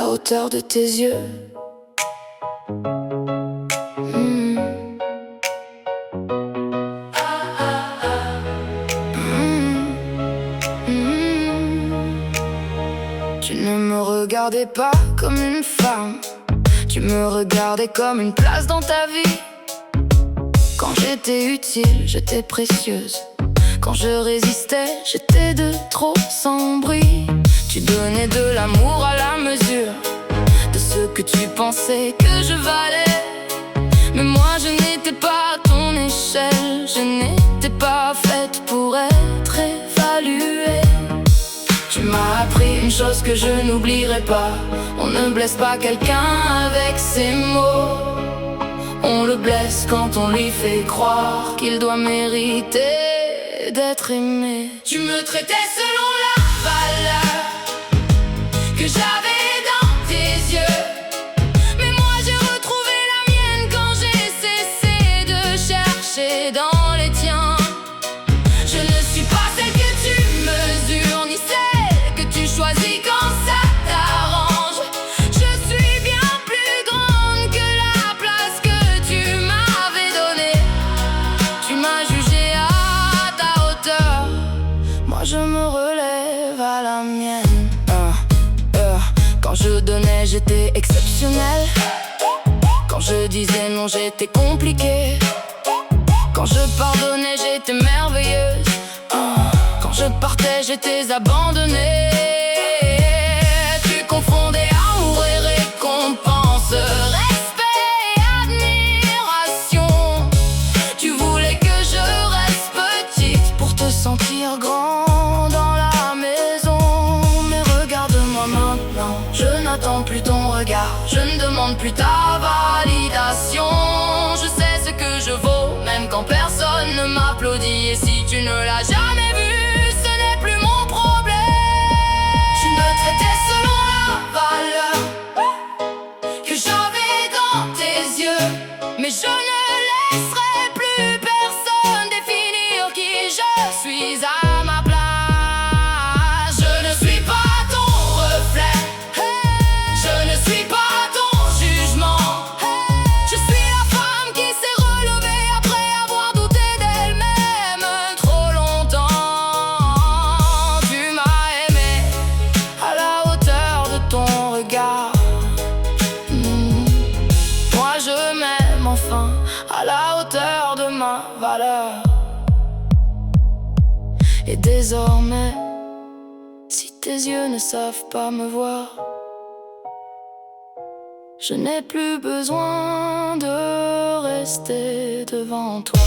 la hauteur de tes yeux. Tu ne me regardais pas comme une femme, tu me regardais comme une place dans ta vie. Quand j'étais utile, j'étais précieuse. Quand je résistais, j'étais de trop sans bruit. Tu donnais de l'amour à la mesure de ce que tu pensais que je valais. Mais moi je n'étais pas à ton échelle, je n'étais pas faite pour être évaluée. Tu m'as appris une chose que je n'oublierai pas: on ne blesse pas quelqu'un avec ses mots, on le blesse quand on lui fait croire qu'il doit mériter d'être aimé. Tu me traitais selon la valeur que j'avais dans tes yeux, mais moi j'ai retrouvé la mienne quand j'ai cessé de chercher dans les tiens. Je ne suis pas celle que tu mesures, ni celle que tu choisis quand ça t'arrange. Je suis bien plus grande que la place que tu m'avais donnée. Tu m'as jugé à ta hauteur, moi je me relève à la mienne. Quand je donnais, j'étais exceptionnelle. Quand je disais non, j'étais compliquée. Quand je pardonnais, j'étais merveilleuse. Quand je partais, j'étais abandonnée. Tu confondais amour et récompense, respect et admiration. Tu voulais que je reste petite pour te sentir grand dans la maison. Mais regarde-moi maintenant, je n'attends plus ton regard, je ne demande plus ta validation. Je sais ce que je vaux, même quand personne ne m'applaudit. Et si tu ne l'as jamais vu, ce n'est plus mon problème. Tu me traitais selon la valeur que j'avais dans tes yeux, mais je ne laisserai plus personne définir qui je suis à ma place. Je ne suis pas ton reflet, je ne suis pas ton jugement. Je suis la femme qui s'est relevée après avoir douté d'elle-même trop longtemps. Tu m'as aimé à la hauteur de ton regard. Moi je m'aime enfin à la hauteur de ma valeur. Et désormais, si tes yeux ne savent pas me voir, je n'ai plus besoin de rester devant toi.